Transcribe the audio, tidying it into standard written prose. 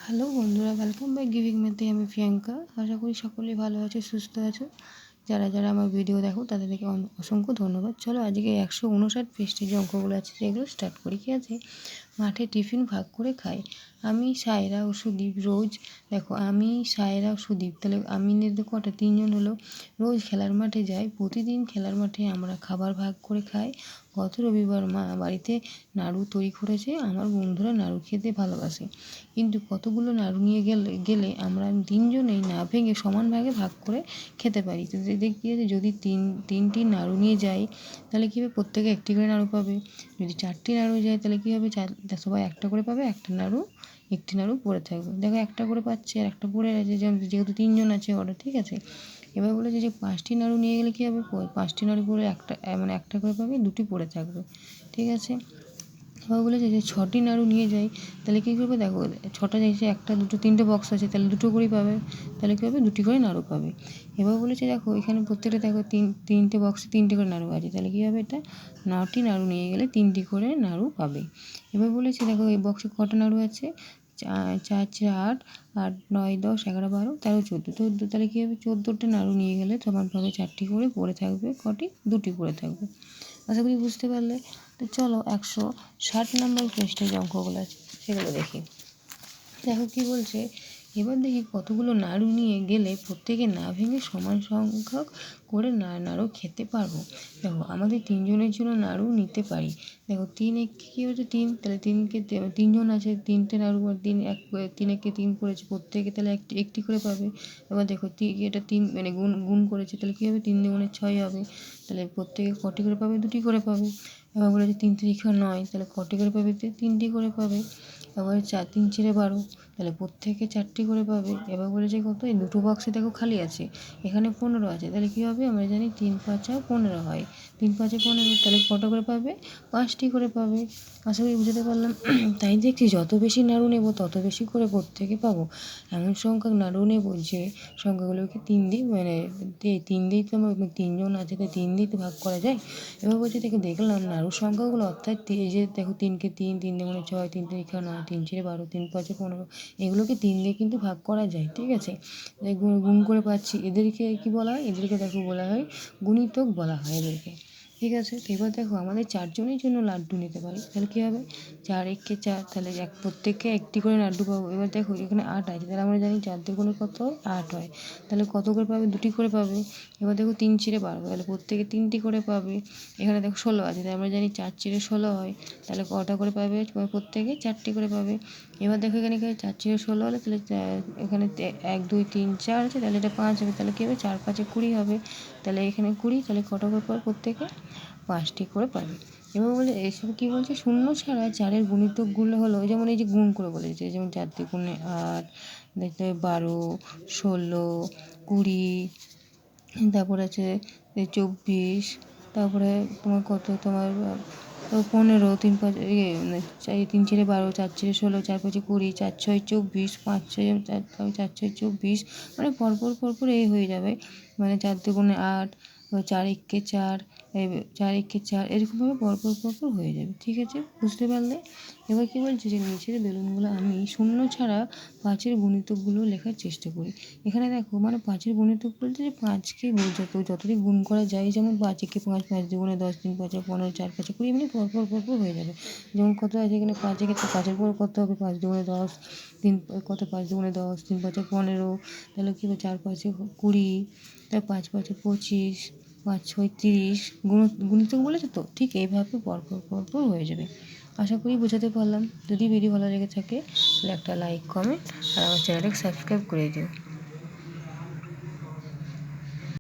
Hello বন্ধুরা, welcome back giving মেতে। আমি প্রিয়াঙ্কা। আশা করি সকলেই ভালো আছো, সুস্থ আছো। যারা যারা আমার ভিডিও দেখো তাদেরকে অসংখ্য ধন্যবাদ। চলো আজকে 159 পৃষ্ঠের যে অঙ্কগুলো আছে সেগুলো স্টার্ট করি। কি আছে? মাঠে টিফিন ভাগ করে খাই। আমি, সায়রা ও সুদীপ রোজ। দেখো, আমি, সায়রা ও সুদীপ, তাহলে আমিনের কটা? 3জন হলো। রোজ খেলার মাঠে যাই। প্রতিদিন খেলার মাঠে আমরা খাবার ভাগ করে খাই। গত রবিবার মা বাড়িতে নাড়ু তৈরি করেছে। আমার বন্ধুরা নাড়ু খেতে ভালোবাসে, কিন্তু কতগুলো নাড়ু নিয়ে গেলে আমরা 3জনেই না ভেঙে সমান ভাগে ভাগ করে খেতে পারি। তো দেখি যদি তিনটি নাড়ু নিয়ে যাই তাহলে কী হবে? প্রত্যেকে একটি করে নাড়ু পাবে। যদি 4টি নাড়ু যায় তাহলে কী হবে? সবাই একটা করে পাবে। একটি নাড়ু পড়ে থাকবে। দেখো, একটা করে পাচ্ছে আর একটা পড়ে আছে, যেহেতু 3জন আছে অর্ডার, ঠিক আছে। এবার বলেছে যে 5টি নাড়ু নিয়ে গেলে কী হবে? 5টি নাড়ু পরে একটা করে পাবে, 2টি পড়ে থাকবে, ঠিক আছে। এবার বলেছে যে 6টি নাড়ু নিয়ে যাই, তাহলে কী করবে? দেখো, 6টা যাইছে, 1, 2, 3টে বক্স আছে, তাহলে 2টো করেই পাবে। তাহলে কী হবে? 2টি করে নাড়ু পাবে। এবার বলেছে দেখো, এখানে প্রত্যেকটা দেখো তিনটে বক্সে 3টে করে নাড়ু আছে, তাহলে কী হবে? এটা 9টি নাড়ু নিয়ে গেলে 3টি করে নাড়ু পাবে। এবার বলেছে দেখো, এই বক্সে কটা নাড়ু আছে? 4, 4, 8, 8, 9, 10, 11, 12, 13, 14, তাহলে কী হবে? 14টা নাড়ু নিয়ে গেলে সমানভাবে 4টি করে পড়ে থাকবে। কটি? 2টি পড়ে থাকবে। আশা করি বুঝতে পারলে। তো চলো 160 নম্বর পৃষ্ঠায় যে অঙ্কগুলো আছে সেগুলো দেখি। দেখো কী বলছে। এবার দেখি কতগুলো নাড়ু নিয়ে গেলে প্রত্যেকে না ভেঙে সমান সংখ্যক করে নাড়ু খেতে পারবো। দেখো, আমাদের 3জনের জন্য নাড়ু নিতে পারি। দেখো, 3 একে কী হচ্ছে? 3, তাহলে 3জন আছে, 3টে নাড়ু, 3 একে 3 করেছে প্রত্যেকে, তাহলে একটি করে পাবে। এবার দেখো, এটা 3 মানে গুণ করেছে, তাহলে কী হবে? 3 দুগুণে 6 হবে, তাহলে প্রত্যেকে কটি করে পাবে? 2টি করে পাবে। এবার বলেছে 3 3 9, তাহলে কটি করে পাবে? 3টি করে পাবে। এবার 4 3 4 12, তাহলে প্রত্যেকে 4টি করে পাবে। এবার বলেছে কত? এই দুটো বক্সে দেখো খালি আছে, এখানে 15 আছে, তাহলে কী হবে? আমরা জানি 3 5 15 হয়। 3 5 15, তাহলে কটা করে পাবে? 5টি করে পাবে। আশা করি বুঝতে পারলাম। তাই দেখছি যত বেশি নাড়ু নেব তত বেশি করে প্রত্যেকে পাবো। এমন সংখ্যক নাড়ু নেব যে সংখ্যাগুলোকে 3 দিয়ে মানে 3 দিয়েই তো আমার 3জন আছে, তাই 3 দিয়েই তো ভাগ করা যায়। এবার বলছে দেখলাম নাড়ুর সংখ্যাগুলো, অর্থাৎ এই যে দেখো 3কে 3, 3 দুগুণে 6, 3 3 9, 3 4 12, 3 5 15, এগুলোকে 3 দিয়ে কিন্তু ভাগ করা যায়, ঠিক আছে। গুণ করে পাচ্ছি। এদেরকে কি বলা হয়? এদেরকে দেখো বলা হয় গুণিতক বলা হয় এদেরকে, ঠিক আছে। তো এবার দেখো, আমাদের 4জনের জন্য লাড্ডু নিতে পারি, তাহলে কী হবে? 4 একে 4, তাহলে প্রত্যেককে একটি করে লাড্ডু পাবো। এবার দেখো, এখানে 8 আছে, তাহলে আমরা জানি 4 দুগুণে কত হয়? 8 হয়, তাহলে কত করে পাবে? 2টি করে পাবে। এবার দেখো 3 4 12, তাহলে প্রত্যেকে 3টি করে পাবে। এখানে দেখো 16 আছে, তাই আমরা জানি 4 4 16 হয়, তাহলে কটা করে পাবে? প্রত্যেকে 4টি করে পাবে। এবার দেখো, এখানে 4 4 16 হলে তাহলে এখানে 1 2 3 4 আছে, তাহলে এটা 5 হবে, তাহলে কী হবে? 4 5 20 হবে, তাহলে এখানে 20, তাহলে কটা করে পাবে? প্রত্যেকে 5টি করে পাবে। এবার বলে এসব কী বলছে? শূন্য ছাড়া 4-এর গুণিতকগুলো হলো, যেমন এই যে গুণ করে বলেছে, যেমন 4 দুগুণে 8, দেখতে 12, 16, 20, তারপর আছে 24, তারপরে তোমার কত? তোমার 15, 3 5 3 4 12, 4 4 16, 4 5 20, 4 6 24, 5 6 4 6 24, মানে পরপর এই হয়ে যাবে। মানে 4 দুগুণে 8, 4 একে 4, 4 একে 4, এরকমভাবে পরপর হয়ে যাবে, ঠিক আছে। বুঝতে পারলে? এবার কী বলছে যে নিচের বেলুনগুলো আমি শূন্য ছাড়া 5-এর গুণিতকগুলো লেখার চেষ্টা করি। এখানে দেখো, মানে 5-এর গুণিতক বলতে যে 5কে যতটি গুণ করা যায়, যেমন 5 একে 5, 5 দুগুণে 10, 3 5 15, 4 5 20, এমনি পরপর হয়ে যাবে। যেমন কত আছে এখানে? 5 একে, 5-এর পর কত হবে? 5 দুগুণে 10, 3 কত? 5 দুগুণে 10, 3 5 15, তাহলে কী হবে? 4 5 20, তার 5 5 25, 5 6 30। গুণিতক বলেছে তো, ঠিক এইভাবে পরপর হয়ে যাবে। আশা করি বোঝাতে পারলাম। যদি ভিডিও ভালো লেগে থাকে তাহলে একটা লাইক, কমেন্ট আর আমার চ্যানেলটাকে সাবস্ক্রাইব করে দিও।